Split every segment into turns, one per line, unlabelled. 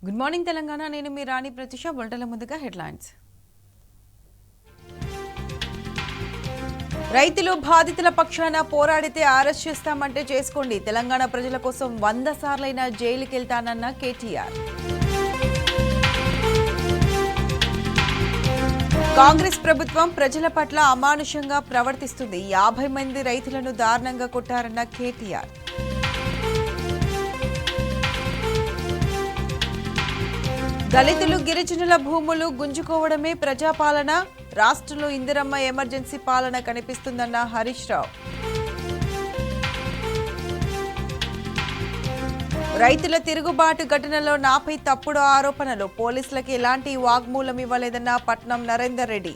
Good morning Telangana. నేను మీ రాణి ప్రతిష. బులెటిన్ల ముందుగా headlines. రైతులు బాధితుల పక్షాన పోరాడితే అరెస్ట్ చేస్తామంటే చేసుకోండి. తెలంగాణ ప్రజల కోసం 100 సార్లైనా జైలుకి వెళ్తానన్న కేటీఆర్. కాంగ్రెస్ ప్రభుత్వం ప్రజల పట్ల అమానుషంగా ప్రవర్తిస్తుంది. 50 మంది రైతులను దారుణంగా కొట్టారన్న కేటీఆర్. దళితులు గిరిజనుల భూములు గుంజుకోవడమే ప్రజాపాలన. రాష్ట్రంలో ఇందిరమ్మ ఎమర్జెన్సీ పాలన కనిపిస్తుందన్న హరీష్ రావు. రైతుల తిరుగుబాటు ఘటనలో నాపై తప్పుడు ఆరోపణలు. పోలీసులకు ఎలాంటి వాగ్మూలం ఇవ్వలేదన్న పట్నం నరేందర్ రెడ్డి.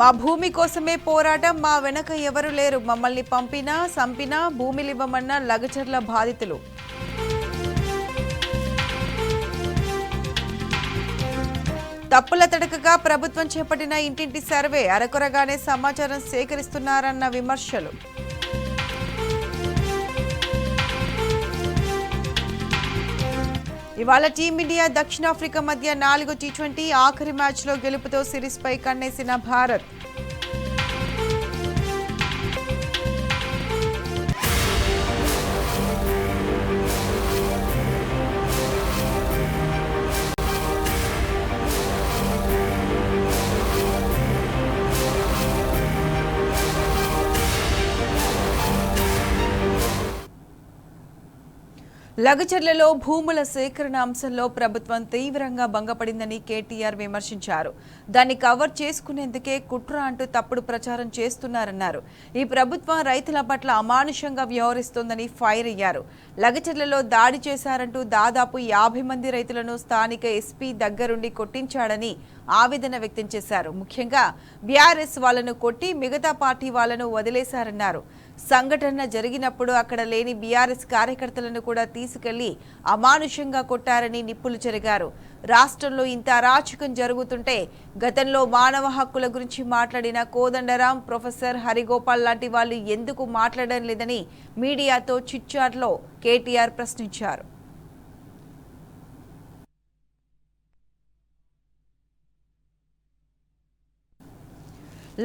మా భూమి కోసమే పోరాటం, మా వెనక ఎవరు లేరు, మమ్మల్ని పంపినా సంపినా భూమిలివ్వమన్న లగచర్ల బాధితులు. తప్పుల తడకగా ప్రభుత్వం చేపట్టిన ఇంటింటి సర్వే, అరకొరగానే సమాచారం సేకరిస్తున్నారన్న విమర్శలు. ఇవాళ టీమిండియా దక్షిణాఫ్రికా మధ్య 4వ టీ20 ఆఖరి మ్యాచ్లో గెలుపుతో సిరీస్పై కన్నేసిన భారత్. లగచర్లలో భూముల సేకరణ అంశంలో ప్రభుత్వం తీవ్రంగా భంగపడిందని కేటీఆర్ విమర్శించారు. దాన్ని కవర్ చేసుకునేందుకే కుట్ర అంటూ తప్పుడు ప్రచారం చేస్తున్నారన్నారు. ఈ ప్రభుత్వం రైతుల పట్ల అమానుషంగా వ్యవహరిస్తోందని ఫైర్ అయ్యారు. లగచర్లలో దాడి చేశారంటూ దాదాపు 50 మంది రైతులను స్థానిక ఎస్పీ దగ్గరుండి కొట్టించాడని ఆవేదన వ్యక్తం చేశారు. ముఖ్యంగా బీఆర్ఎస్ వాళ్లను కొట్టి మిగతా పార్టీ వాళ్లను వదిలేశారన్నారు. సంఘటన జరిగినప్పుడు అక్కడ లేని బీఆర్ఎస్ కార్యకర్తలను కూడా తీసుకెళ్లి అమానుషంగా కొట్టారని నిప్పులు చెరిగారు. రాష్ట్రంలో ఇంత అరాచకం జరుగుతుంటే గతంలో మానవ హక్కుల గురించి మాట్లాడిన కోదండరాం, ప్రొఫెసర్ హరిగోపాల్ లాంటి వాళ్ళు ఎందుకు మాట్లాడడం లేదని మీడియాతో చిట్చాట్లో కేటీఆర్ ప్రశ్నించారు.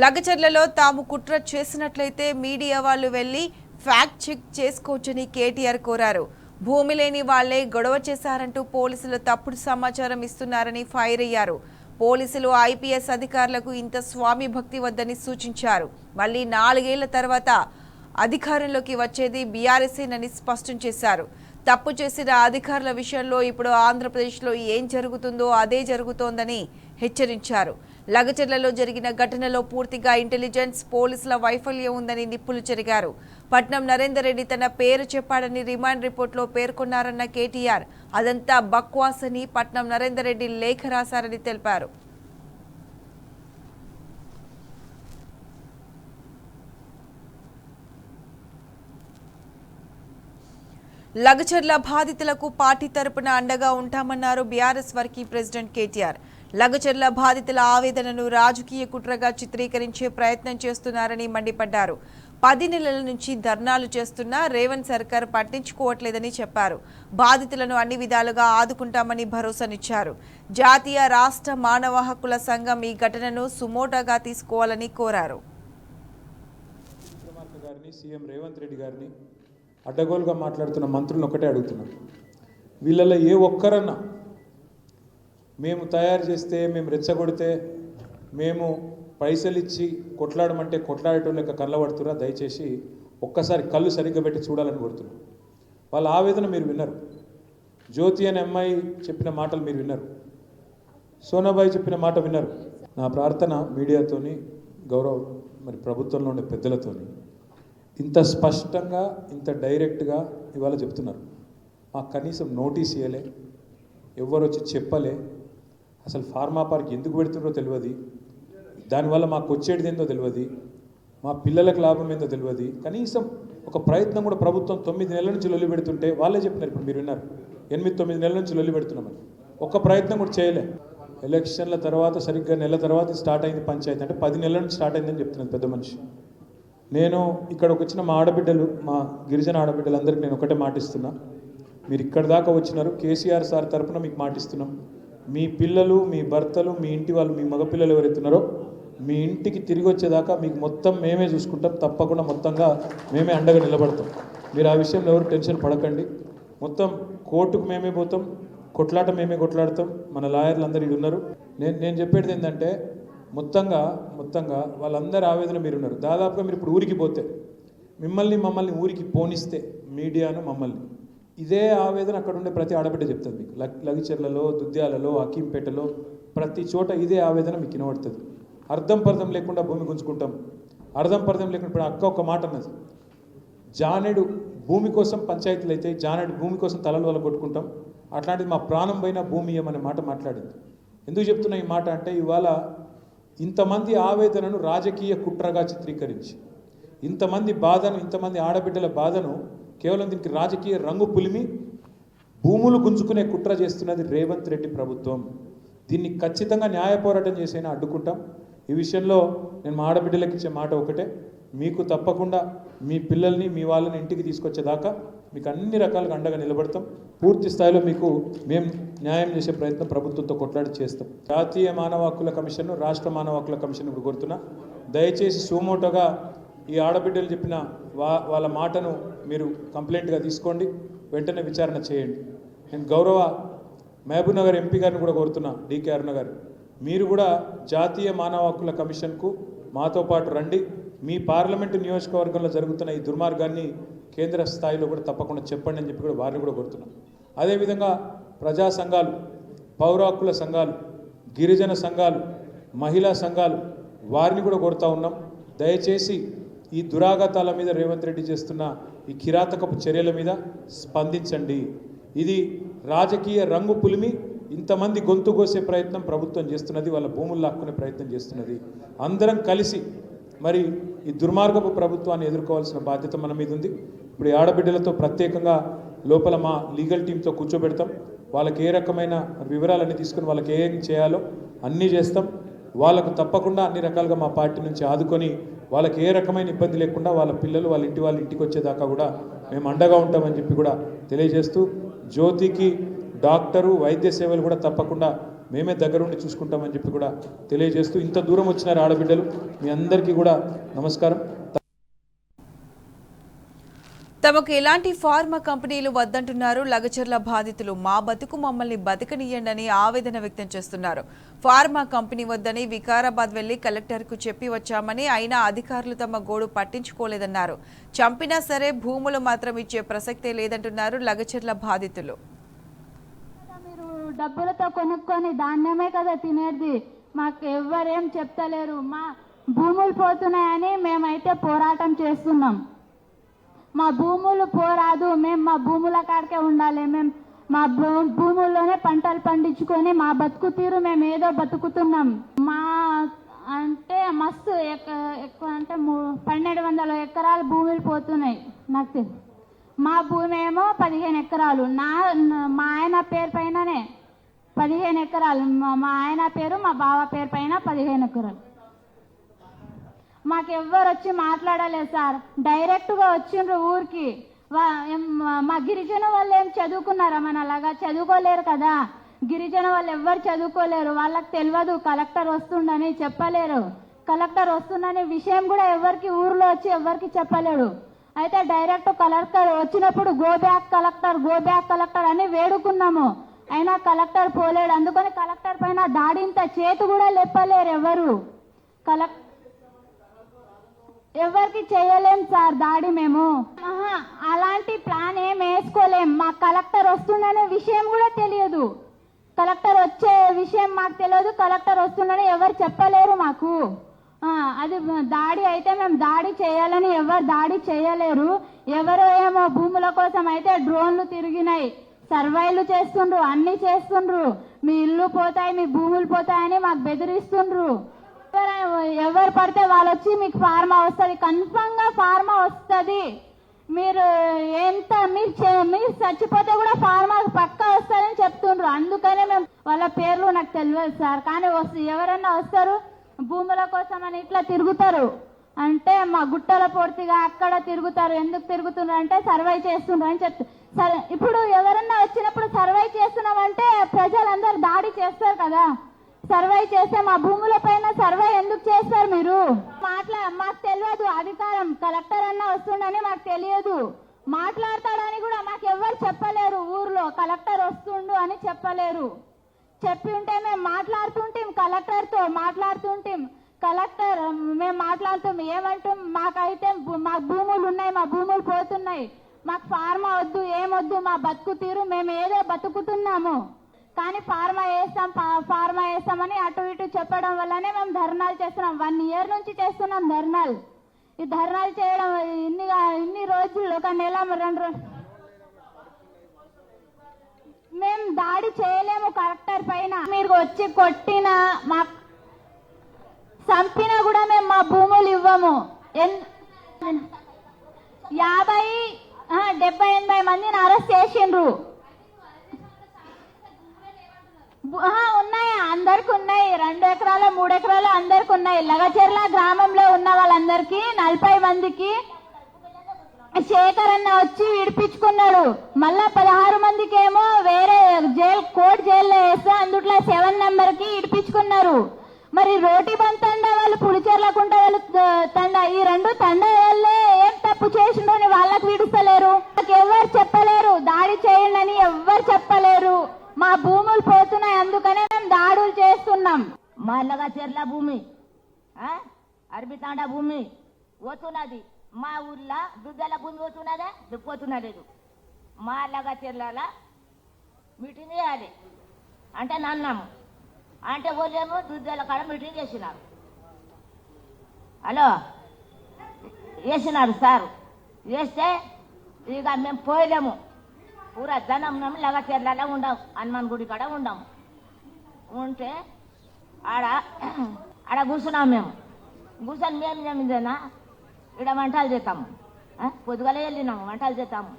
లగచర్లలో తాము కుట్ర చేసినట్లయితే మీడియా వాళ్ళు వెళ్లి ఫ్యాక్ట్ చెక్ చేసుకోవచ్చని కేటీఆర్ కోరారు. భూమి లేని వాళ్లే గొడవ చేశారంటూ పోలీసులు తప్పుడు సమాచారం ఇస్తున్నారని ఫైర్ అయ్యారు. పోలీసులు ఐపీఎస్ అధికారులకు ఇంత స్వామి భక్తి వద్దని సూచించారు. మళ్లీ 4 ఏళ్ల తర్వాత అధికారంలోకి వచ్చేది బీఆర్ఎస్ఏనని స్పష్టం చేశారు. తప్పు చేసిన అధికారుల విషయంలో ఇప్పుడు ఆంధ్రప్రదేశ్లో ఏం జరుగుతుందో అదే జరుగుతోందని హెచ్చరించారు. లగచర్లలో జరిగిన ఘటనలో పూర్తిగా ఇంటెలిజెన్స్, పోలీసుల వైఫల్యం ఉందని నిప్పులు చెరిగారు. పట్నం నరేందర్ రెడ్డి తన పేరు చెప్పాడని రిమాండ్ రిపోర్టులో పేర్కొన్నారన్న కేటీఆర్ అదంతా బక్వాస్ అని పట్నం నరేందర్ రెడ్డి లేఖ రాశారని తెలిపారు. లగచర్ల బాధితులకు పార్టీ తరపున అండగా ఉంటామన్నారు BRS working president KTR. Lagacharla బాధితుల ఆవేదనను రాజకీయ కుట్రగా చిత్రీకరించే ప్రయత్నం చేస్తున్నారని మండిపడ్డారు. 10 నెలల నుంచి ధర్నాలు చేస్తున్నా రేవంత్ సర్కార్ పట్టించుకోవట్లేదని చెప్పారు. బాధితులను అన్ని విధాలుగా ఆదుకుంటామని భరోసానిచ్చారు. జాతీయ రాష్ట్ర మానవ హక్కుల సంఘం ఈ ఘటనను సుమోటోగా తీసుకోవాలని కోరారు.
సీఎం రేవంత్ రెడ్డి గారిని అడ్డగోలుగా మాట్లాడుతున్న మంత్రులను ఒకటే అడుగుతున్నాను. వీళ్ళలో ఏ ఒక్కరన్నా మేము తయారు చేస్తే, మేము రెచ్చగొడితే, మేము పైసలు ఇచ్చి కొట్లాడమంటే కొట్లాడటం లెక్క కళ్ళబడుతురా? దయచేసి ఒక్కసారి కళ్ళు సరిగ్గా పెట్టి చూడాలని కోరుతున్నాం. వాళ్ళ ఆవేదన మీరు విన్నారు. జ్యోతి అనే అమ్మాయి చెప్పిన మాటలు మీరు విన్నారు. సోనాబాయి చెప్పిన మాట విన్నారు. నా ప్రార్థన మీడియాతోని, గౌరవ ప్రభుత్వంలో ఉండే పెద్దలతోని ఇంత స్పష్టంగా, ఇంత డైరెక్ట్గా ఇవాళ చెప్తున్నారు. మాకు కనీసం నోటీస్ ఇవ్వలే, ఎవరు వచ్చి చెప్పలే, అసలు ఫార్మా పార్క్ ఎందుకు పెడుతున్నారో తెలియదు, దానివల్ల మాకు వచ్చేది ఏందో తెలియదు, మా పిల్లలకు లాభం ఏందో తెలియదు. కనీసం ఒక ప్రయత్నం కూడా ప్రభుత్వం 9 నెలల నుంచి లొల్లి పెడుతుంటే వాళ్ళే చెప్పినారు. ఇప్పుడు మీరు విన్నారు, 8-9 నెలల నుంచి లొల్లి పెడుతున్నామని. ఒక్క ప్రయత్నం కూడా చేయలే. ఎలక్షన్ల తర్వాత సరిగ్గా నెల తర్వాత స్టార్ట్ అయింది పంచాయతీ. అంటే 10 నెలల నుంచి స్టార్ట్ అయిందని చెప్తున్నది పెద్ద మనిషి. నేను ఇక్కడికి వచ్చిన మా ఆడబిడ్డలు, మా గిరిజన ఆడబిడ్డలందరికీ నేను ఒకటే మాటిస్తున్నా. మీరు ఇక్కడ దాకా వచ్చినారు, కేసీఆర్ సార్ తరపున మీకు మాటిస్తున్నాం. మీ పిల్లలు, మీ భర్తలు, మీ ఇంటి వాళ్ళు, మీ మగపిల్లలు ఎవరైతున్నారో మీ ఇంటికి తిరిగి వచ్చేదాకా మీకు మొత్తం మేమే చూసుకుంటాం. తప్పకుండా మొత్తంగా మేమే అండగా నిలబడతాం. మీరు ఆ విషయంలో ఎవరు టెన్షన్ పడకండి. మొత్తం కోర్టుకు మేమే పోతాం, కొట్లాట మేమే కొట్లాడతాం. మన లాయర్లు అందరూ ఇక్కడ ఉన్నారు. నేను చెప్పేది ఏంటంటే మొత్తంగా వాళ్ళందరి ఆవేదన మీరున్నారు. దాదాపుగా మీరు ఇప్పుడు ఊరికి పోతే మమ్మల్ని ఊరికి పోనిస్తే మీడియాను మమ్మల్ని ఇదే ఆవేదన అక్కడ ఉండే ప్రతి ఆడబిడ్డ చెప్తుంది మీకు. లగిచెర్లలో, దుద్యాలలో, అకీంపేటలో ప్రతి చోట ఇదే ఆవేదన మీకు వినబడుతుంది. అర్థం పర్థం లేకుండా భూమి గుంజుకుంటాం. అర్థం పర్థం లేకుండా ఇప్పుడు అక్క ఒక మాట అన్నది, జానెడు భూమి కోసం పంచాయతీలు అయితే జానెడు భూమి కోసం తలలు వల్ల కొట్టుకుంటాం. అట్లాంటిది మా ప్రాణం పైన భూమి ఇయ్యమనే మాట మాట్లాడింది. ఎందుకు చెప్తున్నా ఈ మాట అంటే ఇవాళ ఇంతమంది ఆవేదనను రాజకీయ కుట్రగా చిత్రీకరించి ఇంతమంది బాధను, ఇంతమంది ఆడబిడ్డల బాధను కేవలం దీనికి రాజకీయ రంగు పులిమి భూములు గుంజుకునే కుట్ర చేస్తున్నది రేవంత్ రెడ్డి ప్రభుత్వం. దీన్ని ఖచ్చితంగా న్యాయ పోరాటం చేసైనా అడ్డుకుంటాం. ఈ విషయంలో నేను మా ఆడబిడ్డలకు ఇచ్చే మాట ఒకటే, మీకు తప్పకుండా మీ పిల్లల్ని, మీ వాళ్ళని ఇంటికి తీసుకొచ్చేదాకా మీకు అన్ని రకాలుగా అండగా నిలబడతాం. పూర్తి స్థాయిలో మీకు మేము న్యాయం చేసే ప్రయత్నం ప్రభుత్వంతో కొట్లాడి చేస్తాం. జాతీయ మానవ హక్కుల కమిషన్, రాష్ట్ర మానవ హక్కుల కమిషన్ ఇప్పుడు కోరుతున్నా, దయచేసి సుమోటోగా ఈ ఆడబిడ్డలు చెప్పిన వాళ్ళ మాటను మీరు కంప్లైంట్గా తీసుకోండి, వెంటనే విచారణ చేయండి. నేను గౌరవ మహబూబ్నగర్ ఎంపీ గారిని కూడా కోరుతున్నా, డికే అరుణ గారు, మీరు కూడా జాతీయ మానవ హక్కుల కమిషన్కు మాతో పాటు రండి. మీ పార్లమెంటు నియోజకవర్గంలో జరుగుతున్న ఈ దుర్మార్గాన్ని కేంద్ర స్థాయిలో కూడా తప్పకుండా చెప్పండి అని చెప్పి కూడా వారిని కూడా కోరుతున్నాం. అదేవిధంగా ప్రజా సంఘాలు, పౌర హక్కుల సంఘాలు, గిరిజన సంఘాలు, మహిళా సంఘాలు వారిని కూడా కోరుతా ఉన్నాం. దయచేసి ఈ దురాఘాతాల మీద రేవంత్ రెడ్డి చేస్తున్న ఈ కిరాతకపు చర్యల మీద స్పందించండి. ఇది రాజకీయ రంగు పులిమి ఇంతమంది గొంతు కోసే ప్రయత్నం ప్రభుత్వం చేస్తున్నది, వాళ్ళ భూములు లాక్కునే ప్రయత్నం చేస్తున్నది. అందరం కలిసి మరి ఈ దుర్మార్గపు ప్రభుత్వాన్ని ఎదుర్కోవాల్సిన బాధ్యత మన మీద ఉంది. ఇప్పుడు ఈ ఆడబిడ్డలతో ప్రత్యేకంగా లోపల మా లీగల్ టీంతో కూర్చోబెడతాం. వాళ్ళకి ఏ రకమైన వివరాలన్నీ తీసుకుని వాళ్ళకి ఏం చేయాలో అన్నీ చేస్తాం. వాళ్ళకు తప్పకుండా అన్ని రకాలుగా మా పార్టీ నుంచి ఆదుకొని వాళ్ళకి ఏ రకమైన ఇబ్బంది లేకుండా వాళ్ళ పిల్లలు వాళ్ళ ఇంటికి వచ్చేదాకా కూడా మేము అండగా ఉంటామని చెప్పి కూడా తెలియజేస్తూ, జ్యోతికి డాక్టరు, వైద్య సేవలు కూడా తప్పకుండా మేమే దగ్గరుండి చూసుకుంటామని చెప్పి కూడా తెలియజేస్తూ, ఇంత దూరం వచ్చినారు ఆడబిడ్డలు, మీ అందరికీ కూడా నమస్కారం.
తమకు ఎలాంటి ఫార్మా కంపెనీలు వద్దంటున్నారు లగచర్ల బాధితులు. మా బతుకు మమ్మల్ని బతకనియ్యండి ఆవేదన వ్యక్తం చేస్తున్నారు. ఫార్మా కంపెనీ వద్దని వికారాబాద్ వెళ్లి కలెక్టర్కు చెప్పి వచ్చామని, అయినా అధికారులు తమ గోడు పట్టించుకోలేదన్నారు. చంపినా సరే భూములు మాత్రం ఇచ్చే ప్రసక్తే లేదంటున్నారు లగచర్ల బాధితులు.
మీరు డబ్బులతో కొనుక్కొని ధాన్యమే కదా తినేది, మాకు ఎవ్వరేం చెప్తలేరు. మా భూములు పోతున్నాయని మేమైతే పోరాటం చేస్తున్నాం. మా భూములు పోరాదు, మేము మా భూముల కాడికే ఉండాలి. మేము మా భూముల్లోనే పంటలు పండించుకొని మా బతుకు తీరు మేము ఏదో బతుకుతున్నాం. మా అంటే మస్తు ఎక్కువ అంటే 1200 ఎకరాలు భూములు పోతున్నాయి. నాకు మా భూమి ఏమో 15 ఎకరాలు, మా ఆయన పేరు పైననే 15 ఎకరాలు, మా ఆయన పేరు మా బావ పేరు పైన 15 ఎకరాలు. మాకెవ్వరు వచ్చి మాట్లాడలేదు సార్, డైరెక్ట్గా వచ్చిండ్రు ఊరికి. మా గిరిజన వాళ్ళు ఏం చదువుకున్నారా? మనలాగా చదువుకోలేరు కదా. గిరిజన వాళ్ళు ఎవ్వరు చదువుకోలేరు, వాళ్ళకి తెలియదు కలెక్టర్ వస్తుండని చెప్పలేరు. కలెక్టర్ వస్తుందనే విషయం కూడా ఎవరికి ఊర్లో వచ్చి ఎవరికి చెప్పలేడు. అయితే డైరెక్ట్ కలెక్టర్ వచ్చినప్పుడు గో బ్యాక్ కలెక్టర్ అని వేడుకున్నాము, అయినా కలెక్టర్ పోలేడు. అందుకని కలెక్టర్ పైన దాడి ఇంత చేతి కూడా లేపలేరు ఎవరు. ఎవరికి చేయలేం సార్ దాడి మేము. అలాంటి ప్లాన్ ఏం వేసుకోలేం. మాకు కలెక్టర్ వస్తుందనే విషయం కూడా తెలియదు. కలెక్టర్ వచ్చే విషయం మాకు తెలియదు. కలెక్టర్ వస్తుందని ఎవరు చెప్పలేరు మాకు. అది దాడి అయితే మేము దాడి చేయాలని ఎవరు దాడి చేయలేరు. ఎవరో ఏమో భూముల కోసం అయితే డ్రోన్లు తిరిగినాయి, సర్వేలు చేస్తుండ్రు, అన్ని చేస్తుండ్రు. మీ ఇల్లు పోతాయి, మీ భూములు పోతాయని మాకు బెదిరిస్తుండ్రు. ఎవరు పడితే వాళ్ళు వచ్చి మీకు ఫార్మా వస్తుంది, కన్ఫర్మ్ గా ఫార్మా వస్తుంది. మీరు మీరు చచ్చిపోతే కూడా ఫార్మా పక్కా వస్తుందని చెప్తుండ్రు. అందుకనే మేము వాళ్ళ పేర్లు నాకు తెలియదు సార్, కానీ ఎవరన్నా వస్తారు భూముల కోసం అని ఇట్లా తిరుగుతారు. అంటే మా గుట్టల పూర్తిగా అక్కడ తిరుగుతారు. ఎందుకు తిరుగుతున్నారు అంటే సర్వే చేస్తున్నారు అని చెప్తారు. సరే, ఇప్పుడు ఎవరన్నా వచ్చినప్పుడు సర్వే చేస్తున్నామంటే ప్రజలందరూ దాడి చేస్తారు కదా. సర్వే చేస్తే మా భూముల పైన సర్వే ఎందుకు చేస్తారు మీరు? మాకు తెలియదు. అధికారం కలెక్టర్ అన్న వస్తుండని మాకు తెలియదు. మాట్లాడతాడని కూడా మాకు ఎవరు చెప్పలేరు. ఊర్లో కలెక్టర్ వస్తుండు అని చెప్పలేరు. చెప్పి ఉంటే మేము మాట్లాడుతుంటాం, కలెక్టర్తో మాట్లాడుతుంటాం. కలెక్టర్ మేము మాట్లాడుతాం, ఏమంటాం, మాకైతే మాకు భూములు ఉన్నాయి, మా భూములు పోతున్నాయి, మాకు ఫార్మా వద్దు, ఏమొద్దు, మా బతుకు తీరు మేము ఏదో బతుకుతున్నాము, కానీ ఫార్మా వేస్తామని అటు ఇటు చెప్పడం వల్లనే మేము ధర్నాలు చేస్తున్నాం. 1 year నుంచి చేస్తున్నాం ధర్నాలు. ఈ ధర్నాలు చేయడం ఇన్ని రోజులు, ఒక నెల 2 రోజులు మేము దాడి చేయలేము కలెక్టర్ పైన. మీరు వచ్చి కొట్టినా మాకు చంపినా కూడా మేము మా భూములు ఇవ్వము. 70-80 మందిని అరెస్ట్ చేసిండ్రు. ఉన్నాయి, అందరికి ఉన్నాయి. 2 ఎకరాలు 3 ఎకరాలు అందరికి ఉన్నాయి. లగచెర్ల గ్రామంలో ఉన్న వాళ్ళందరికీ 40 మందికి శేఖర్ అన్న వచ్చి విడిపించుకున్నాడు. మళ్ళా 16 మందికి ఏమో వేరే కోర్టు జైల్లో వేస్తే అందుట్లో 7 నెంబర్కి విడిపించుకున్నారు. మరి రోటి బంద్ తండ వాళ్ళు, పులిచెర్లకుంట వాళ్ళు తండ, ఈ 2 తండ వాళ్ళే ఏం తప్పు చేసిండో అని వాళ్ళకి విడుస్తలేరు. ఎవరు చెప్పలేరు, దాడి చేయండి అని ఎవ్వరు చెప్పలేరు. మా భూములు పోతున్నాయి, అందుకనే మేము దాడులు చేస్తున్నాం.
మా లగచెర్ల భూమి, అరబితాండ భూమి పోతున్నది. మా ఊర్లో దుద్దల భూమి పోతున్నదా? పోతున్నలేదు. మా లగచెర్ల మీటింగ్ చేయాలి అంటే నన్నాము అంటే పోలేము. దుద్దల కాడ మీటింగ్ చేసినారు. హలో, వేసినారు సార్. వేస్తే ఇక మేము పోయలేము. పూరా జనం లగచెర్లలో ఉండాం, హనుమాన్ గుడి కాడ ఉండాము. ఉంటే ఆడ కూర్చున్నాం. మేము కూర్చొని మేము ఏమిందేనా ఇక్కడ వంటలు చేస్తాము. పొద్దుగల వెళ్ళినాము, వంటలు చేస్తాము.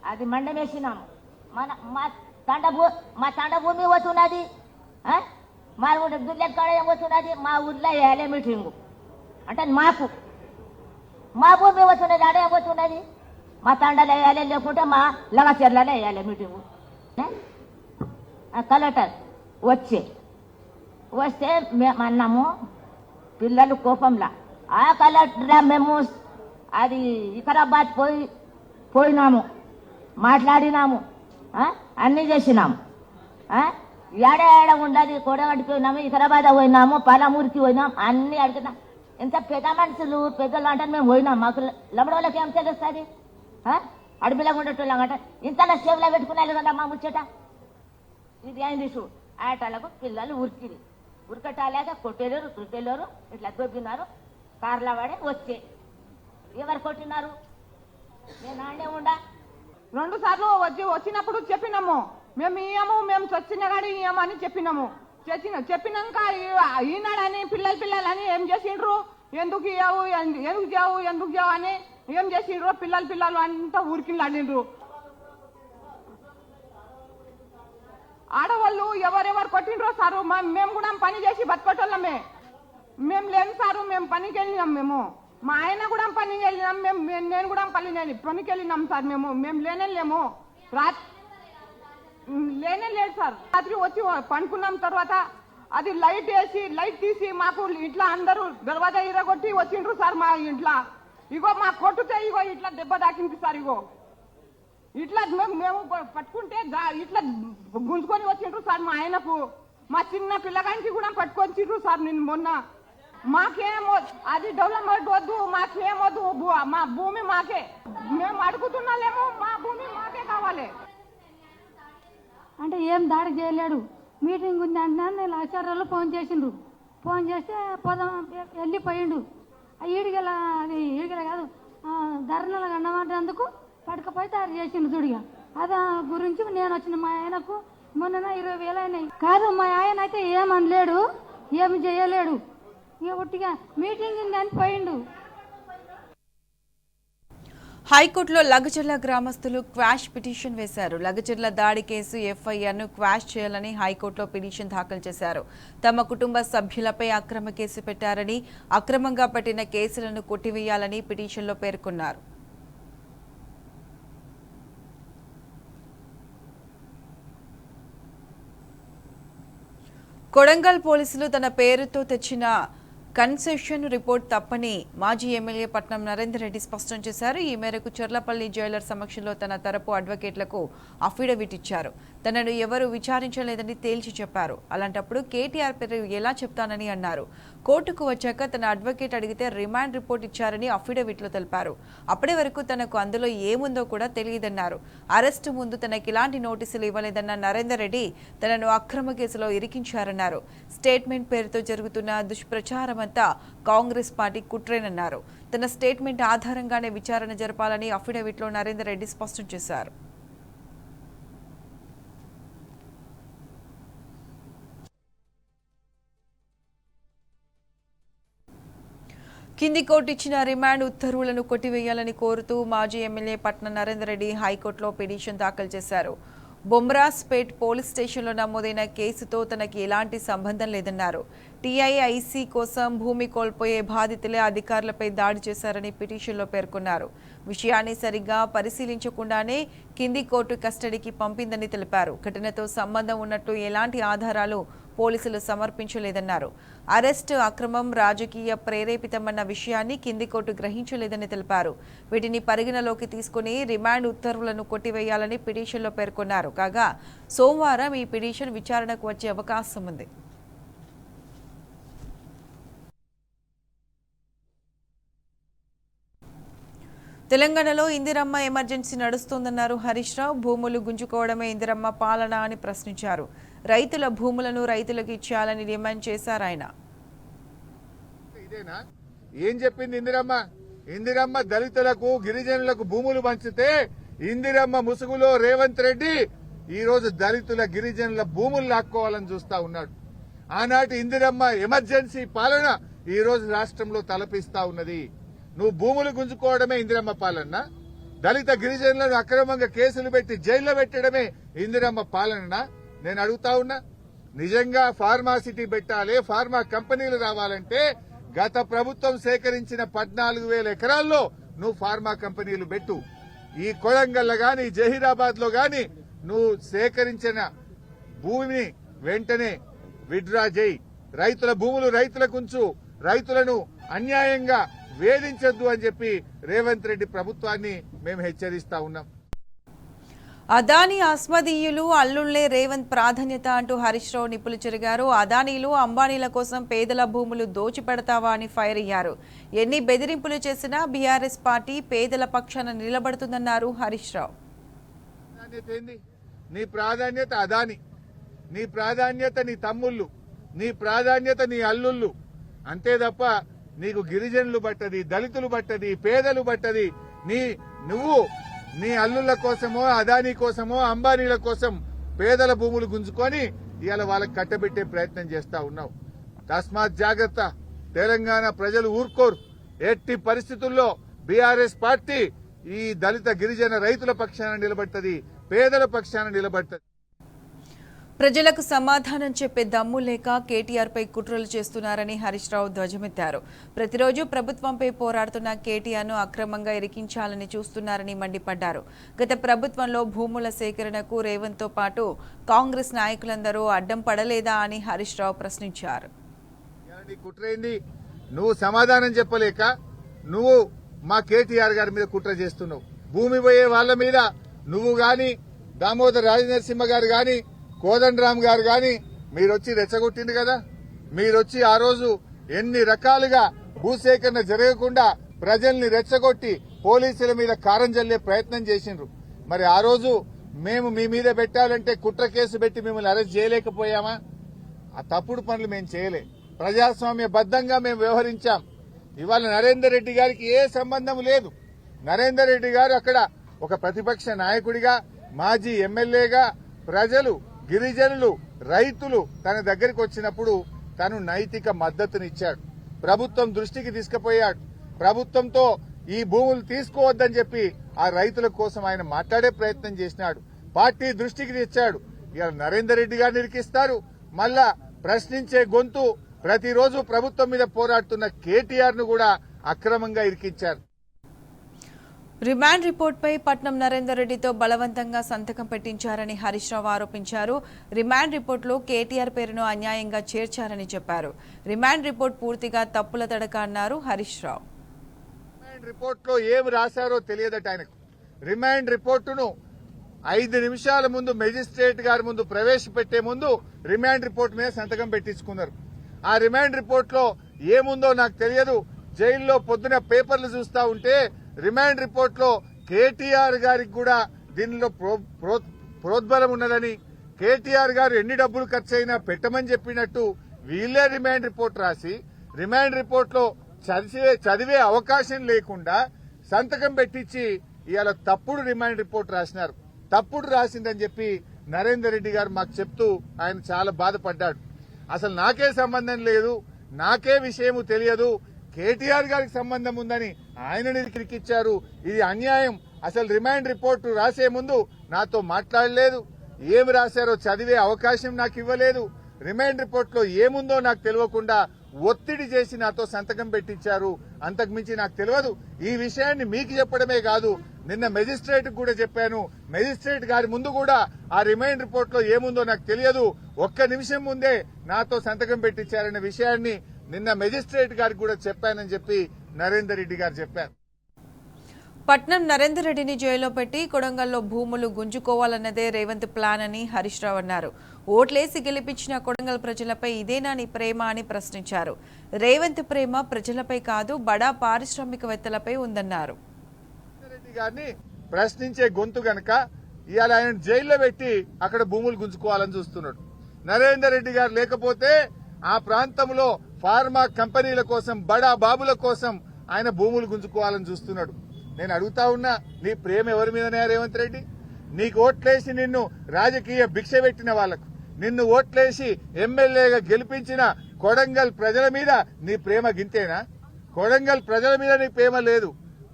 అది మండం వేసినాము. మా తండ భూమి పోతున్నది, మా ఊరి దుర్లెక్కడ ఏమవుతున్నది. మా ఊర్లో వేయాలి మీటింగు అంటే మా భూమి పోతున్నది, ఆడ ఏమవుతున్నది. మా తండలో వేయాలి, లేకుంటే మా లగచెర్లలో వేయాలి మీటింగు. కలెక్టర్ వస్తే మేము అన్నాము, పిల్లలు కోపంలా ఆ కలెక్టర్ మేము అది వికారాబాద్ పోయినాము, మాట్లాడినాము, అన్నీ చేసినాము. ఏడ ఉండదు, కోడగడికి పోయినాము, వికారాబాద్ పోయినాము, పాలమూరికి పోయినాం, అన్నీ అడుగుతున్నాం. ఎంత పెద్ద మనుషులు పెద్దలు అంటే మేము పోయినాం. మాకు లబడోళ్ళకి ఏం తెలుస్తుంది? అడవిలో ఉండేటోళ్ళం అంటే ఇంతలా సేవలో పెట్టుకున్నాను కదా మా ముచ్చట. ఇది అయింది చూ. ఆటలకు పిల్లలు ఉరకటాలేక కొట్టేలేరు, తుట్టేలేరు, ఇట్లా దొబ్బినారు. కార్లో పడి వచ్చే ఎవరు కొట్టినారు? నేను ఆడే ఉండా.
2 సార్లు వచ్చినప్పుడు చెప్పినాము, మేము ఇయ్యము, మేము చచ్చిన కాడి ఇయ్యమని చెప్పినాము. చెప్పినాక ఈనాడని పిల్లలని ఏం చేసిండ్రు, ఎందుకు ఇయ్యావు అని ఏం చేసిండ్రు. పిల్లలు అంతా ఊరికిలాడిండ్రు. ఆడవాళ్ళు ఎవరెవరు కొట్టిండ్రో సారు. మేము కూడా పని చేసి బతకటోళ్ళమే. మేము లేని సారు, మేము పనికి వెళ్ళినాం. మా ఆయన కూడా పనికి వెళ్ళినాం. నేను కూడా పనికి వెళ్ళినాం సార్. మేము లేనేలేము. లేనే లేదు సార్. రాత్రి వచ్చి పండుకున్నాం. తర్వాత అది లైట్ తీసి మాకు ఇట్లా అందరూ దర్వాజా ఇరగొట్టి వచ్చిండ్రు సార్ మా ఇంట్లో. ఇగో మా కొట్టుతే ఇగో ఇట్లా దెబ్బ తాకింది సార్. ఇగో ఇట్లా మేము పట్టుకుంటే ఇట్లా గుంజుకొని వచ్చిండ్రు సార్ మా ఆయనకు. మా చిన్న పిల్లగానికి కూడా పట్టుకొచ్చిండ్రు సార్ నిన్న మొన్న. మాకేమో అది డెవలప్మెంట్ వద్దు, మాకేమొద్దు, మా భూమి మాకే. మేము అడుగుతున్నాలేమో, మా భూమి మాకే కావాలి
అంటే ఏం దాడి చేయలేడు. మీటింగ్ ఉంది అంటే నేను లక్షల్లో ఫోన్ చేసిండ్రు. ఫోన్ చేస్తే వెళ్ళిపోయిండు. ఈడిగల కాదు, ధర్నాలు అన్నమాటందుకు పడకపోయి తయారు చేసిండు చూడిగా. అదా గురించి నేను వచ్చిన మా ఆయనకు మొన్న 20,000 అయినాయి. కాదు, మా ఆయన అయితే ఏమనలేడు, ఏమి చేయలేడు. ఇక ఒట్టిగా మీటింగ్ ఉంది అని పోయిండు.
హైకోర్టులో లగచర్ల గ్రామస్తులు క్వాష్ పిటిషన్ వేశారు. లగచర్ల దాడి కేసు ఎఫ్ఐఆర్ను క్వాష్ చేయాలని హైకోర్టులో పిటిషన్ దాఖలు చేశారు. తమ కుటుంబ సభ్యులపై అక్రమ కేసు పెట్టారని, అక్రమంగా పెట్టిన కేసులను కొట్టివేయాలని పిటిషన్లో పేర్కొన్నారు. కొడంగల్ పోలీసులు తన పేరుతో తెచ్చిన కన్సెషన్ రిపోర్ట్ తప్పని మాజీ ఎమ్మెల్యే పట్నం నరేందర్ రెడ్డి స్పష్టం చేశారు. ఈ మేరకు చర్లపల్లి జైలర్ సమక్షంలో తన తరపు అడ్వకేట్లకు అఫిడవిట్ ఇచ్చారు. తనను ఎవరూ విచారించలేదని తేల్చి చెప్పారు. అలాంటప్పుడు కేటీఆర్ పేరు ఎలా చెప్తానని అన్నారు. కోర్టుకు వచ్చాక తన అడ్వకేట్ అడిగితే రిమాండ్ రిపోర్ట్ ఇచ్చారని అఫిడవిట్లో తెలిపారు. అప్పటి వరకు తనకు అందులో ఏముందో కూడా తెలియదన్నారు. అరెస్టు ముందు తనకి ఇలాంటి నోటీసులు ఇవ్వలేదన్న నరేందర్ రెడ్డి తనను అక్రమ కేసులో ఇరికించారన్నారు. స్టేట్మెంట్ పేరుతో జరుగుతున్న దుష్ప్రచారం అంతా కాంగ్రెస్ పార్టీ కుట్రేనన్నారు. తన స్టేట్మెంట్ ఆధారంగానే విచారణ జరపాలని అఫిడవిట్లో నరేందర్ రెడ్డి స్పష్టం చేశారు. కింది కోర్టు ఇచ్చిన రిమాండ్ ఉత్తర్వులను కొట్టివేయాలని కోరుతూ మాజీ ఎమ్మెల్యే పట్నం నరేందర్ రెడ్డి హైకోర్టులో పిటిషన్ దాఖలు చేశారు. బొమ్రాస్పేట్ పోలీస్ స్టేషన్లో నమోదైన కేసుతో తనకి ఎలాంటి సంబంధం లేదన్నారు. టీఐఐసీ కోసం భూమి కోల్పోయే బాధితులే అధికారులపై దాడి చేశారని పిటిషన్లో పేర్కొన్నారు. విషయాన్ని సరిగ్గా పరిశీలించకుండానే కింది కోర్టు కస్టడీకి పంపిందని తెలిపారు. ఘటనతో సంబంధం ఉన్నట్లు ఎలాంటి ఆధారాలు పోలీసులు సమర్పించలేదన్నారు. అరెస్టు అక్రమం, రాజకీయ ప్రేరేపితమన్న విషయాన్ని కింది కోర్టు గ్రహించలేదని తెలిపారు. వీటిని పరిగణలోకి తీసుకుని రిమాండ్ ఉత్తర్వులను కొట్టివేయాలని పిటిషన్లో పేర్కొన్నారు. కాగా సోమవారం ఈ పిటిషన్ విచారణకు వచ్చే అవకాశం ఉంది. తెలంగాణలో ఇందిరమ్మ ఎమర్జెన్సీ నడుస్తోందన్నారు హరీష్ రావు. భూములు గుంజుకోవడమే ఇందిరమ్మ పాలన అని ప్రశ్నించారు. రైతుల భూములను రైతులకు ఇచ్చేయాలని డిమాండ్ చేశారు ఆయన.
ఇదేనా ఏం చెప్పింది ఇందిరమ్మ? ఇందిరమ్మ దళితులకు, గిరిజనులకు భూములు పంచితే ఇందిరమ్మ ముసుగులో రేవంత్ రెడ్డి ఈ రోజు దళితుల, గిరిజనుల భూములు లాక్కోవాలని చూస్తా ఉన్నాడు. ఆనాటి ఇందిరమ్మ ఎమర్జెన్సీ పాలన ఈ రోజు రాష్ట్రంలో తలపిస్తా ఉన్నది. నువ్వు భూములు గుంజుకోవడమే ఇందిరమ్మ పాలన, దళిత గిరిజనులను అక్రమంగా కేసులు పెట్టి జైల్లో పెట్టడమే ఇందిరమ్మ పాలన. నేను అడుగుతా ఉన్నా, నిజంగా ఫార్మాసిటీ పెట్టాలి, ఫార్మా కంపెనీలు రావాలంటే గత ప్రభుత్వం సేకరించిన 14,000 ఎకరాల్లో నువ్వు ఫార్మా కంపెనీలు పెట్టు. ఈ కొడంగల్ గాని, జహీరాబాద్ లో గాని నువ్వు సేకరించిన భూమిని వెంటనే విత్డ్రా చేయి. రైతుల భూములు రైతులకు ఉంచు. రైతులను అన్యాయంగా వేధించొద్దు అని చెప్పి రేవంత్ రెడ్డి ప్రభుత్వాన్ని మేము హెచ్చరిస్తా ఉన్నాం.
అదానీ అస్మదీయులు అల్లుళ్లే రేవంత్ ప్రాధాన్యత అంటూ హరీష్ రావు నిప్పులు చెరిగారు. అదానీలు, అంబానీల కోసం పేదల భూములు దోచిపెడతావా అని ఫైర్ అయ్యారు. ఎన్ని బెదిరింపులు చేసినా బీఆర్ఎస్ పార్టీ పేదల పక్షాన నిలబడుతుందన్నారు హరీష్ రావు.
నీ ప్రాధాన్యత అదాని, నీ ప్రాధాన్యత నీ తమ్ముళ్ళు, నీ ప్రాధాన్యత నీ అల్లుళ్ళు, అంతే తప్ప నీకు గిరిజనులు బట్టది, దళితులు బట్టది, పేదలు బట్టది. నువ్వు నీ అల్లుళ్ళ కోసమో, అదానీ కోసమో, అంబానీల కోసం పేదల భూములు గుంజుకొని ఇవాళ వాళ్ళకి కట్టబెట్టే ప్రయత్నం చేస్తా ఉన్నావు. తస్మాత్ జాగ్రత్త. తెలంగాణ ప్రజలు ఊరుకోరు. ఎట్టి పరిస్థితుల్లో బీఆర్ఎస్ పార్టీ ఈ దళిత, గిరిజన రైతుల పక్షాన నిలబడుతుంది, పేదల పక్షాన నిలబడుతుంది.
ప్రజలకు సమాధానం చెప్పే దమ్ము లేక కేటీఆర్ పై కుట్రలు చేస్తున్నారని హరీష్ రావు ధ్వజమెత్తారు. ప్రతిరోజు ప్రభుత్వంపై పోరాడుతున్న కేటీఆర్ను అక్రమంగా ఇరికించాలని చూస్తున్నారని మండిపడ్డారు. గత ప్రభుత్వంలో భూముల సేకరణకు రేవంత్తో పాటు కాంగ్రెస్ నాయకులందరూ అడ్డం పడలేదా అని హరీష్ రావు ప్రశ్నించారు.
కుట్రేంది? నువ్వు సమాధానం చెప్పలేక నువ్వు మా కేటీఆర్ గారి మీద కుట్ర చేస్తున్నావు. భూమి పోయే వాళ్ళ మీద నువ్వు గాని, దామోదర్ రాజనరసింహ గారు గాని, కోదండరామ్ గారు గాని మీరొచ్చి రెచ్చగొట్టింది కదా. మీరొచ్చి ఆ రోజు ఎన్ని రకాలుగా భూసేకరణ జరగకుండా ప్రజల్ని రెచ్చగొట్టి పోలీసుల మీద కారం జల్లే ప్రయత్నం చేసిండ్రు. మరి ఆ రోజు మేము మీ మీద పెట్టాలంటే కుట్ర కేసు పెట్టి మిమ్మల్ని అరెస్ట్ చేయలేకపోయామా? ఆ తప్పుడు పనులు మేము చేయలే. ప్రజాస్వామ్య బద్దంగా మేము వ్యవహరించాం. ఇవాళ నరేందర్ రెడ్డి గారికి ఏ సంబంధం లేదు. నరేందర్ రెడ్డి గారు అక్కడ ఒక ప్రతిపక్ష నాయకుడిగా, మాజీ ఎమ్మెల్యేగా ప్రజలు, గిరిజనులు, రైతులు తన దగ్గరికి వచ్చినప్పుడు తను నైతిక మద్దతునిచ్చాడు. ప్రభుత్వం దృష్టికి తీసుకుపోయాడు. ప్రభుత్వంతో ఈ భూములు తీసుకోవద్దని చెప్పి ఆ రైతుల కోసం ఆయన మాట్లాడే ప్రయత్నం చేసినాడు. పార్టీ దృష్టికి తెచ్చాడు. ఇవాళ నరేందర్ రెడ్డి గారిని ఇరికిస్తారు. మళ్ళా ప్రశ్నించే గొంతు ప్రతిరోజు ప్రభుత్వం మీద పోరాడుతున్న కేటీఆర్ ను కూడా అక్రమంగా ఇరికించారు.
రిమాండ్ రిపోర్ట్పై పట్నం నరేందర్ రెడ్డితో బలవంతంగా సంతకం పెట్టించారని హరీష్ రావు ఆరోపించారు. రిమాండ్ రిపోర్టులో కేటీఆర్ పేరును అన్యాయంగా చేర్చారని చెప్పారు. రిమాండ్ రిపోర్ట్ పూర్తిగా తప్పుల తడక అన్నారు హరీష్ రావు.
రిమాండ్ రిపోర్ట్లో ఏం రాశారో తెలియదట ఆయనకు. రిమాండ్ రిపోర్టును 5 నిమిషాల ముందు మెజిస్ట్రేట్ గారి ముందు ప్రవేశపెట్టే ముందు రిమాండ్ రిపోర్ట్ మీద సంతకం పెట్టించుకున్నారు. ఆ రిమాండ్ రిపోర్ట్లో ఏముందో నాకు తెలియదు. జైల్లో పొద్దున పేపర్లు చూస్తా ఉంటే రిమాండ్ రిపోర్ట్లో కేటీఆర్ గారికి కూడా దీనిలో ప్రోద్బలం ఉన్నదని, కేటీఆర్ గారు ఎన్ని డబ్బులు ఖర్చు అయినా పెట్టమని చెప్పినట్టు వీళ్ళే రిమాండ్ రిపోర్ట్ రాసి రిమాండ్ రిపోర్ట్లో చదివే అవకాశం లేకుండా సంతకం పెట్టించి ఇవాళ తప్పుడు రిమాండ్ రిపోర్ట్ రాసినారు. తప్పుడు రాసిందని చెప్పి నరేందర్ రెడ్డి గారు మాకు చెప్తూ ఆయన చాలా బాధపడ్డాడు. అసలు నాకే సంబంధం లేదు, నాకే విషయము తెలియదు, కేటీఆర్ గారికి సంబంధం ఉందని ఆయనని ఇరికిచ్చారు. ఇది అన్యాయం. అసలు రిమాండ్ రిపోర్టు రాసే ముందు నాతో మాట్లాడలేదు, ఏమి రాశారో చదివే అవకాశం నాకు ఇవ్వలేదు, రిమాండ్ రిపోర్ట్లో ఏముందో నాకు తెలియకుండా ఒత్తిడి చేసి నాతో సంతకం పెట్టించారు. అంతకుమించి నాకు తెలియదు. ఈ విషయాన్ని మీకు చెప్పడమే కాదు, నిన్న మెజిస్ట్రేట్ కూడా చెప్పాను. మెజిస్ట్రేట్ గారి ముందు కూడా ఆ రిమైండ్ రిపోర్ట్ లో ఏముందో నాకు తెలియదు, ఒక్క నిమిషం ముందే నాతో సంతకం పెట్టించారనే విషయాన్ని నిన్న మెజిస్ట్రేట్ గారికి కూడా చెప్పానని చెప్పి నరేందర్ రెడ్డి గారు చెప్పారు.
పట్నం నరేందర్ రెడ్డిని జైల్లో పెట్టి కొడంగల్లో భూములు గుంజుకోవాలన్నదే రేవంత్ ప్లాన్ అని హరీష్ రావు అన్నారు. ఓట్లేసి గెలిపించిన కొడంగల్ ప్రజలపై ఇదేనా నీ ప్రేమ అని ప్రశ్నించారు. రేవంత్ ప్రేమ ప్రజలపై కాదు, బడా పారిశ్రామికవేత్తలపై ఉందన్నారు.
రెడ్డి గారిని ప్రశ్నించే గొంతు గనక ఇవాళ ఆయన జైల్లో పెట్టి అక్కడ భూములు గుంజుకోవాలని చూస్తున్నాడు. నరేందర్ రెడ్డి గారు లేకపోతే ఆ ప్రాంతంలో ఫార్మా కంపెనీల కోసం, బడా బాబుల కోసం ఆయన భూములు గుంజుకోవాలని చూస్తున్నాడు. నేను అడుగుతా ఉన్నా, నీ ప్రేమ ఎవరి మీదనే రేవంత్ రెడ్డి? నీకు ఓట్లేసి నిన్ను రాజకీయ భిక్ష పెట్టిన వాళ్లకు, నిన్ను ఓట్లేసి ఎమ్మెల్యేగా గెలిపించిన కొడంగల్ ప్రజల మీద నీ ప్రేమ గింతేనా? కొడంగల్ ప్రజల మీద నీ ప్రేమ లేదు,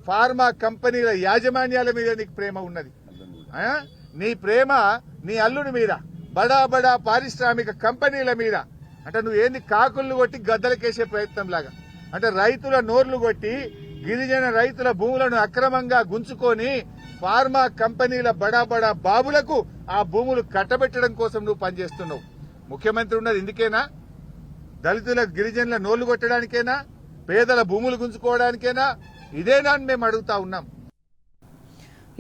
ఫార్మా కంపెనీల యాజమాన్యాల మీద నీకు ప్రేమ ఉన్నది. నీ ప్రేమ నీ అల్లుడి మీద, బడా బడా పారిశ్రామిక కంపెనీల మీద. అంటే నువ్వు ఏంది కాకుళ్ళు కొట్టి గద్దలకేసే ప్రయత్నం లాగా, అంటే రైతుల నోర్లు కొట్టి గిరిజన రైతుల భూములను అక్రమంగా గుంజుకొని ఫార్మా కంపెనీల బడా బడా బాబులకు ఆ భూములు కట్టబెట్టడం కోసం నువ్వు పనిచేస్తున్నావు. ముఖ్యమంత్రి ఉన్నది ఇందుకేనా? దళితుల గిరిజనుల నోళ్లు కొట్టడానికేనా? పేదల భూములు గుంజుకోవడానికేనా? ఇదేనా అని మేము అడుగుతా ఉన్నాం.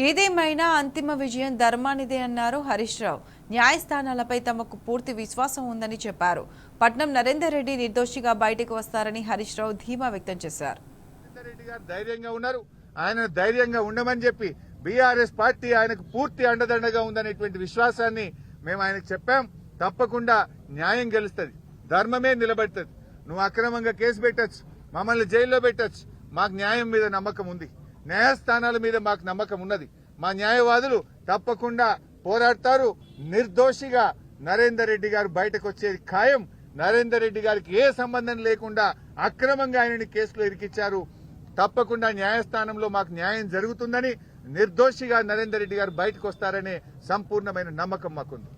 ఏదేమైనా అంతిమ విజయం ధర్మానిదే అన్నారు హరీష్ రావు. న్యాయస్థానాలపై తమకు పూర్తి విశ్వాసం ఉందని చెప్పారు. పట్నం నరేందర్ రెడ్డి నిర్దోషిగా బయటకు వస్తారని హరీష్ రావు ధీమా వ్యక్తం చేశారు.
నరేందర్ రెడ్డి గారు ధైర్యంగా ఉన్నారు. ఆయన ధైర్యంగా ఉండమని చెప్పి బీఆర్ఎస్ పార్టీ ఆయనకు పూర్తి అండదండగా ఉందనేటువంటి విశ్వాసాన్ని మేము ఆయనకు చెప్పాం. తప్పకుండా న్యాయం గెలుస్తుంది, ధర్మమే నిలబడుతుంది. నువ్వు అక్రమంగా కేసు పెట్టచ్చు, మమ్మల్ని జైల్లో పెట్టచ్చు, మాకు న్యాయం మీద నమ్మకం ఉంది, న్యాయస్థానాల మీద మాకు నమ్మకం ఉన్నది. మా న్యాయవాదులు తప్పకుండా పోరాడతారు. నిర్దోషిగా నరేందర్ రెడ్డి గారు బయటకు వచ్చేది ఖాయం. నరేందర్ రెడ్డి గారికి ఏ సంబంధం లేకుండా అక్రమంగా ఆయనని కేసులో ఇరికిచ్చారు. తప్పకుండా న్యాయస్థానంలో మాకు న్యాయం జరుగుతుందని, నిర్దోషిగా నరేందర్ రెడ్డి గారు బయటకు వస్తారనే సంపూర్ణమైన నమ్మకం మాకుంది.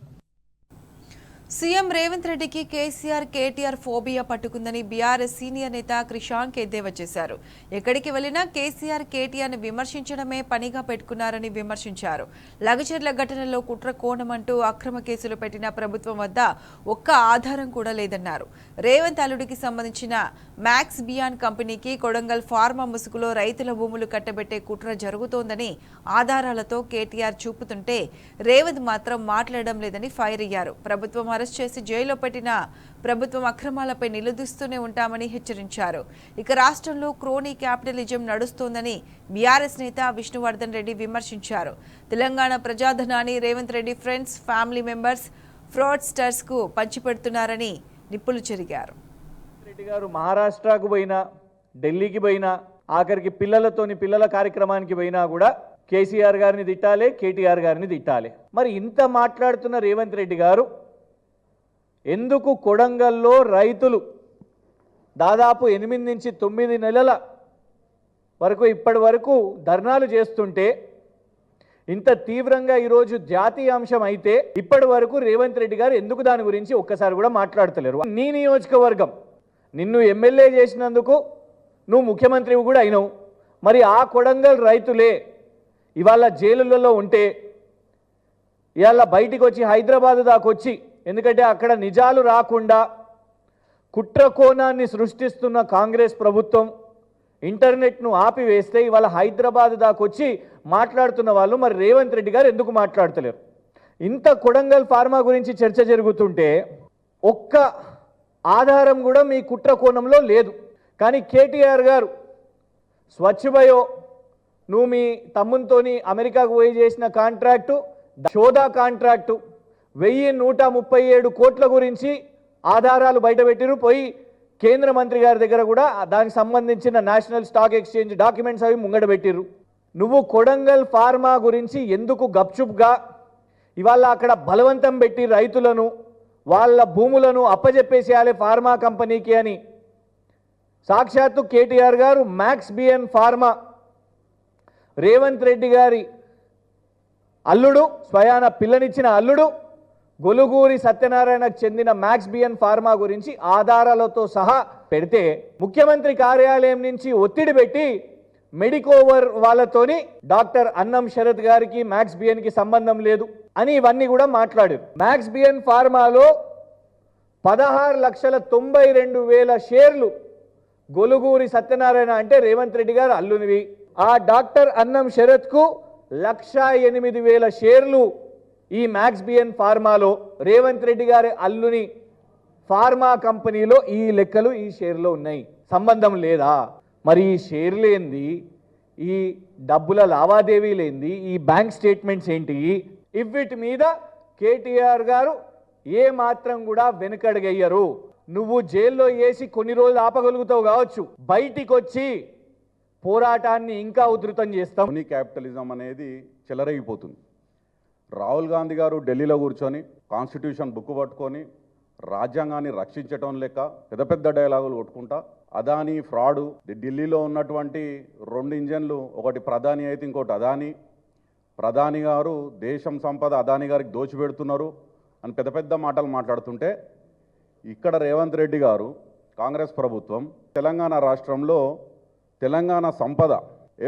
సీఎం రేవంత్ రెడ్డికి కేసీఆర్, కేటీఆర్ ఫోబియా పట్టుకుందని బీఆర్ఎస్ సీనియర్ నేత క్రిషాంక్ ఎద్దేవా చేశారు. ఎక్కడికి వెళ్లినా కేసీఆర్, కేటీఆర్ ని విమర్శించడమే పనిగా పెట్టుకున్నారని విమర్శించారు. లగచర్ల ఘటనలో కుట్ర కోణమంటూ అక్రమ కేసులు పెట్టిన ప్రభుత్వం వద్ద ఒక్క ఆధారం కూడా లేదన్నారు. రేవంత్ అల్లుడికి సంబంధించిన మ్యాక్స్ బియాన్ కంపెనీకి కొడంగల్ ఫార్మా ముసుగులో రైతుల భూములు కట్టబెట్టే కుట్ర జరుగుతోందని ఆధారాలతో కేటీఆర్ చూపుతుంటే రేవంత్ మాత్రం మాట్లాడడం లేదని ఫైర్ అయ్యారు. ప్రభుత్వం అరెస్ట్ చేసి జైల్లో పెట్టిన ప్రభుత్వం అక్రమాలపై నిలదీస్తూనే ఉంటామని హెచ్చరించారు. ఇక రాష్ట్రంలో క్రోనీ క్యాపిటలిజం నడుస్తోందని బీఆర్ఎస్ నేత విష్ణువర్ధన్ రెడ్డి విమర్శించారు. తెలంగాణ ప్రజాధనాన్ని Revanth Reddy friends, family members, fraudsters కు పంచిపెడుతున్నారని నిప్పులు చెరిగారు.
రెడ్డి గారు మహారాష్ట్రకు పోయినా, ఢిల్లీకి పోయినా, ఆఖరికి పిల్లల కార్యక్రమానికి పోయినా కూడా కేసీఆర్ గారిని తిట్టాలి, కేటీఆర్ గారిని తిట్టాలి. మరి ఇంత మాట్లాడుతున్న రేవంత్ రెడ్డి గారు ఎందుకు కొడంగల్లో రైతులు దాదాపు 8 నుంచి 9 నెలల వరకు ఇప్పటి వరకు ధర్నాలు చేస్తుంటే, ఇంత తీవ్రంగా ఈరోజు జాతీయ అంశం అయితే ఇప్పటి వరకు రేవంత్ రెడ్డి గారు ఎందుకు దాని గురించి ఒక్కసారి కూడా మాట్లాడతలేరు? నీ నియోజకవర్గం నిన్ను ఎమ్మెల్యే చేసినందుకు నువ్వు ముఖ్యమంత్రివి కూడా అయినావు. మరి ఆ కొడంగల్ రైతులే ఇవాళ జైలులలో ఉంటే ఇవాళ బయటికి వచ్చి హైదరాబాద్ దాకా వచ్చి, ఎందుకంటే అక్కడ నిజాలు రాకుండా కుట్ర కోణాన్ని సృష్టిస్తున్న కాంగ్రెస్ ప్రభుత్వం ఇంటర్నెట్ను ఆపివేస్తే ఇవాళ హైదరాబాద్ దాకా వచ్చి మాట్లాడుతున్న వాళ్ళు మరి రేవంత్ రెడ్డి గారు ఎందుకు మాట్లాడతలేరు? ఇంత కొడంగల్ ఫార్మా గురించి చర్చ జరుగుతుంటే ఒక్క ఆధారం కూడా మీ కుట్ర కోణంలో లేదు. కానీ కేటీఆర్ గారు స్వచ్ఛ బయో, నువ్వు మీ తమ్మునితోని అమెరికాకు పోయి చేసిన కాంట్రాక్టు, షోదా కాంట్రాక్టు 1137 కోట్ల గురించి ఆధారాలు బయటపెట్టిరు. పోయి కేంద్ర మంత్రి గారి దగ్గర కూడా దానికి సంబంధించిన నేషనల్ స్టాక్ ఎక్స్చేంజ్ డాక్యుమెంట్స్ అవి ముంగట పెట్టిర్రు. నువ్వు కొడంగల్ ఫార్మా గురించి ఎందుకు గప్చుప్గా ఇవాళ అక్కడ బలవంతం పెట్టి రైతులను వాళ్ళ భూములను అప్పజెప్పేసేయాలి ఫార్మా కంపెనీకి అని సాక్షాత్తు కేటీఆర్ గారు Max BN pharma Revanth Reddy గారి అల్లుడు, స్వయాన పిల్లనిచ్చిన అల్లుడు గొలుగూరి సత్యనారాయణకు చెందిన మ్యాక్స్ బిఎన్ ఫార్మా గురించి ఆధారాలతో సహా పెడితే ముఖ్యమంత్రి కార్యాలయం నుంచి ఒత్తిడి పెట్టి మెడికోవర్ వాళ్ళతోని డాక్టర్ అన్నం శరత్ గారికి మ్యాక్స్ బిఎన్కి సంబంధం లేదు అని ఇవన్నీ కూడా మాట్లాడారు. మ్యాక్స్ బిఎన్ ఫార్మాలో 16,92,000 షేర్లు గొలుగూరి సత్యనారాయణ అంటే రేవంత్ రెడ్డి గారు అల్లునివి. ఆ డాక్టర్ అన్నం శరత్కు 1,08,000 షేర్లు ఈ మ్యాక్స్ బిఎన్ ఫార్మాలో, రేవంత్ రెడ్డి గారి అల్లుని ఫార్మా కంపెనీలో ఈ లెక్కలు ఈ షేర్లో ఉన్నాయి. సంబంధం లేదా? మరి ఈ షేర్లేంది, ఈ డబ్బుల లావాదేవీలేంది, ఈ బ్యాంక్ స్టేట్మెంట్స్ ఏంటి? ఇవిటి మీద కేటీఆర్ గారు ఏ మాత్రం కూడా వెనుకడుగయ్యరు. నువ్వు జైల్లో వేసి కొన్ని రోజులు ఆపగలుగుతావు కావచ్చు, బయటికి వచ్చి పోరాటాన్ని ఇంకా ఉధృతం చేస్తాం.
క్యాపిటలిజం అనేది చెలరైపోతుంది. రాహుల్ గాంధీ గారు ఢిల్లీలో కూర్చొని కాన్స్టిట్యూషన్ బుక్ పట్టుకొని రాజ్యాంగాన్ని రక్షించటం లెక్క పెద్ద పెద్ద డైలాగులు కొట్టుకుంటా అదానీ ఫ్రాడు, ఢిల్లీలో ఉన్నటువంటి 2 ఇంజన్లు, ఒకటి ప్రధాని అయితే ఇంకోటి అదానీ, ప్రధాని గారు దేశం సంపద అదానీ గారికి దోచిపెడుతున్నారు అని పెద్ద పెద్ద మాటలు మాట్లాడుతుంటే, ఇక్కడ రేవంత్ రెడ్డి గారు కాంగ్రెస్ ప్రభుత్వం తెలంగాణ రాష్ట్రంలో తెలంగాణ సంపద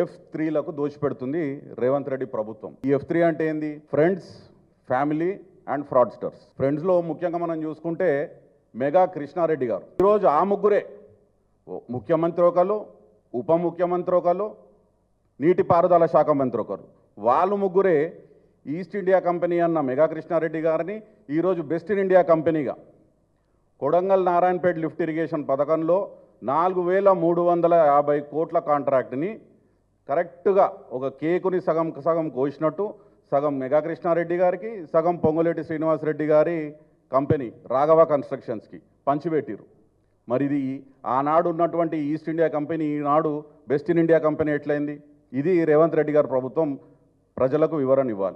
F3లకు దోచిపెడుతుంది రేవంత్ రెడ్డి ప్రభుత్వం. ఈ F3 అంటే ఏంది? Friends, family and fraudsters. ఫ్రెండ్స్లో ముఖ్యంగా మనం చూసుకుంటే మెగా కృష్ణారెడ్డి గారు. ఈరోజు ఆ ముగ్గురే ముఖ్యమంత్రి ఒకరు, ఉప ముఖ్యమంత్రి ఒకరు, నీటిపారుదల శాఖ మంత్రి ఒకరు. వాళ్ళు ముగ్గురే ఈస్ట్ ఇండియా కంపెనీ అన్న మెగా కృష్ణారెడ్డి గారిని ఈరోజు బెస్ట్ ఇన్ ఇండియా కంపెనీగా కొడంగల్ నారాయణపేట లిఫ్ట్ ఇరిగేషన్ పథకంలో 4,350 కోట్ల కాంట్రాక్ట్ని కరెక్ట్గా ఒక కేకుని సగం సగం కోసినట్టు సగం మెగా కృష్ణారెడ్డి గారికి, సగం పొంగులేటి శ్రీనివాసరెడ్డి గారి కంపెనీ రాఘవ కన్స్ట్రక్షన్స్కి పంచిపెట్టిరు. మరి ఇది ఆనాడు ఉన్నటువంటి ఈస్ట్ ఇండియా కంపెనీ ఈనాడు బెస్ట్ ఇన్ ఇండియా కంపెనీ ఎట్లయింది? ఇది రేవంత్ రెడ్డి గారి ప్రభుత్వం ప్రజలకు వివరణ ఇవ్వాలి.